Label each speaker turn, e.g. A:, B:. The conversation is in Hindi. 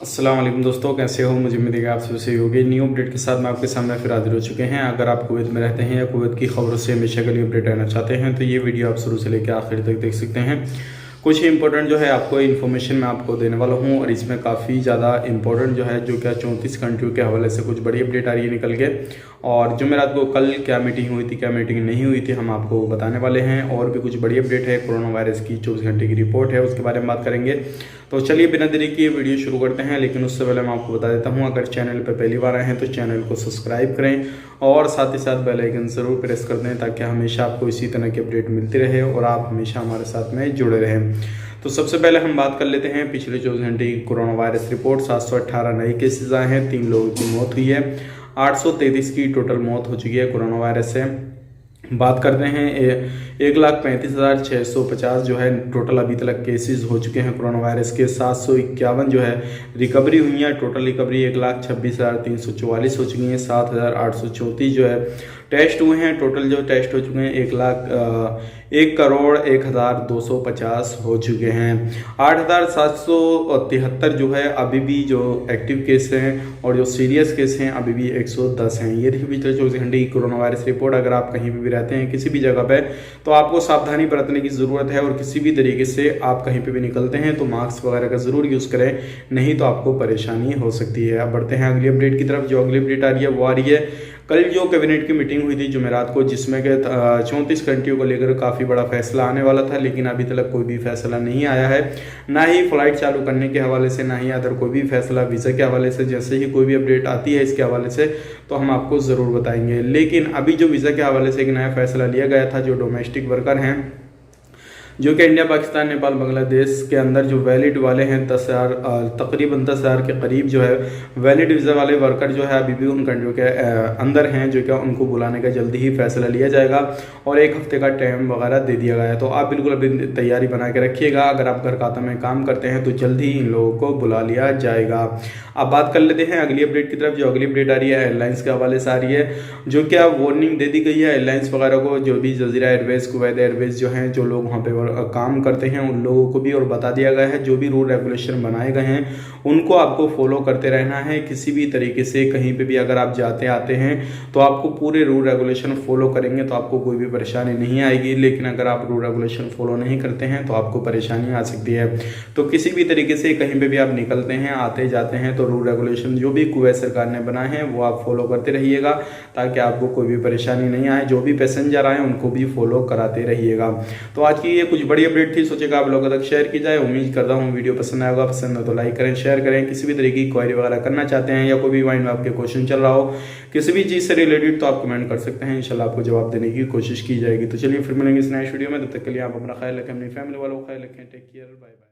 A: अस्सलाम वालेकुम दोस्तों, कैसे हो? मुझे उम्मीद है कि आप सबसे सही होगी। न्यू अपडेट के साथ मैं आपके सामने फिर हाजिर हो चुके हैं। अगर आप कुवैत में रहते हैं या कुवैत की खबरों से हमेशा के लिए अपडेट रहना चाहते हैं तो ये वीडियो आप शुरू से लेकर आखिर तक देख सकते हैं। कुछ इंपॉर्टेंट जो है आपको इन्फॉर्मेशन मैं आपको देने वाला हूँ और इसमें काफ़ी ज़्यादा इंपॉर्टेंट जो है जो क्या 34 कंट्रियों के हवाले से कुछ बड़ी अपडेट आ रही है निकल के। और जो मेरा आपको कल क्या मीटिंग हुई थी, क्या मीटिंग नहीं हुई थी, हम आपको बताने वाले हैं। और भी कुछ बड़ी अपडेट है, कोरोना वायरस की 24 घंटे की रिपोर्ट है, उसके बारे में बात करेंगे। तो चलिए बिना देरी किए वीडियो शुरू करते हैं। लेकिन उससे पहले मैं आपको बता देता हूं, अगर चैनल पर पहली बार आए हैं तो चैनल को सब्सक्राइब करें और साथ ही साथ बेल आइकन ज़रूर प्रेस कर दें ताकि हमेशा आपको इसी तरह की अपडेट मिलती रहे और आप हमेशा हमारे साथ में जुड़े रहें। तो सबसे पहले हम बात कर लेते हैं पिछले 24 घंटे की कोरोना वायरस रिपोर्ट। 718 नए केसेस आए हैं, 3 लोगों की मौत हुई है, 833 की टोटल मौत हो चुकी है कोरोना वायरस से। बात करते हैं 1,35,650 जो है टोटल अभी तक केसेस हो चुके हैं कोरोना वायरस के। 751 जो है रिकवरी हुई है। टोटल रिकवरी 1,26,344 हो चुकी हैं। 7,834 जो है टेस्ट हुए हैं। टोटल जो टेस्ट हो चुके हैं 1,01,0250 हो चुके हैं। 8,773 जो है अभी भी जो एक्टिव केस हैं और जो सीरियस केस हैं अभी भी 110 हैं। ये देखिए पिछले 24 घंटे की कोरोना वायरस रिपोर्ट। अगर आप कहीं भी रहते हैं किसी भी जगह पे तो आपको सावधानी बरतने की ज़रूरत है और किसी भी तरीके से आप कहीं पे भी निकलते हैं तो मास्क वगैरह का ज़रूर यूज़ करें, नहीं तो आपको परेशानी हो सकती है। अब बढ़ते हैं अगली अपडेट की तरफ। जो अगली अपडेट आ रही है वो आ रही है कल जो कैबिनेट की मीटिंग हुई थी जुमेरात को, जिसमें के 34 कंट्रियों को लेकर काफ़ी बड़ा फैसला आने वाला था, लेकिन अभी तक कोई भी फैसला नहीं आया है। ना ही फ्लाइट चालू करने के हवाले से, ना ही अदर कोई भी फैसला वीज़ा के हवाले से। जैसे ही कोई भी अपडेट आती है इसके हवाले से तो हम आपको ज़रूर बताएंगे। लेकिन अभी जो वीज़ा के हवाले से एक नया फैसला लिया गया था, जो डोमेस्टिक वर्कर हैं जो कि इंडिया, पाकिस्तान, नेपाल, बांग्लादेश के अंदर जो वैलिड वाले हैं 10,000 तकरीबन 10,000 के करीब जो है वैलिड वीज़ा वाले वर्कर जो है अभी भी उन कंट्रियों के अंदर हैं, जो क्या उनको बुलाने का जल्दी ही फैसला लिया जाएगा और 1 हफ्ते का टाइम वगैरह दे दिया गया है। तो आप बिल्कुल अभी तैयारी बना के रखिएगा। अगर आप घर खाता में काम करते हैं तो जल्दी ही इन लोगों को बुला लिया जाएगा। अब बात कर लेते हैं अगली अपडेट की तरफ। जो अगली अपडेट आ रही है एयरलाइंस के हवाले से आ रही है, जो क्या वार्निंग दे दी गई है एयरलाइंस वगैरह को। जो भी जजीरा एयरवेज, कुवैत एयरवेज जो हैं, जो लोग वहाँ पे काम करते हैं उन लोगों को भी और बता दिया गया है जो भी रूल रेगुलेशन बनाए गए हैं उनको आपको फॉलो करते रहना है। किसी भी तरीके से कहीं पे भी अगर आप जाते आते हैं तो आपको पूरे रूल रेगुलेशन फॉलो करेंगे तो आपको कोई भी परेशानी नहीं आएगी। लेकिन अगर आप रूल रेगुलेशन फॉलो नहीं करते हैं तो आपको परेशानी आ सकती है। तो किसी भी तरीके से कहीं पे भी आप निकलते हैं, आते जाते हैं तो रूल रेगुलेशन जो भी कुवैत सरकार ने बनाए हैं वो आप फॉलो करते रहिएगा ताकि आपको कोई भी परेशानी नहीं आए। जो भी पैसेंजर आए उनको भी फॉलो कराते रहिएगा। तो आज की ये कुछ बड़ी अपडेट थी, सोचेगा आप लोगों तक शेयर की जाए। उम्मीद करता हूँ वीडियो पसंद आएगा। पसंद है तो लाइक करें, शेयर करें। किसी भी तरीके की क्वेरी वगैरह करना चाहते हैं या कोई भी माइंड में आपके क्वेश्चन चल रहा हो किसी भी चीज़ से रिलेटेड तो आप कमेंट कर सकते हैं, इंशाल्लाह आपको जवाब देने की कोशिश की जाएगी। तो चलिए फिर मिलेंगे इस नेक्स्ट वीडियो में, तब तक के लिए आप अपना ख्याल रखें, अपनी फैमिली वालों का ख्याल रखें। Take care, bye bye.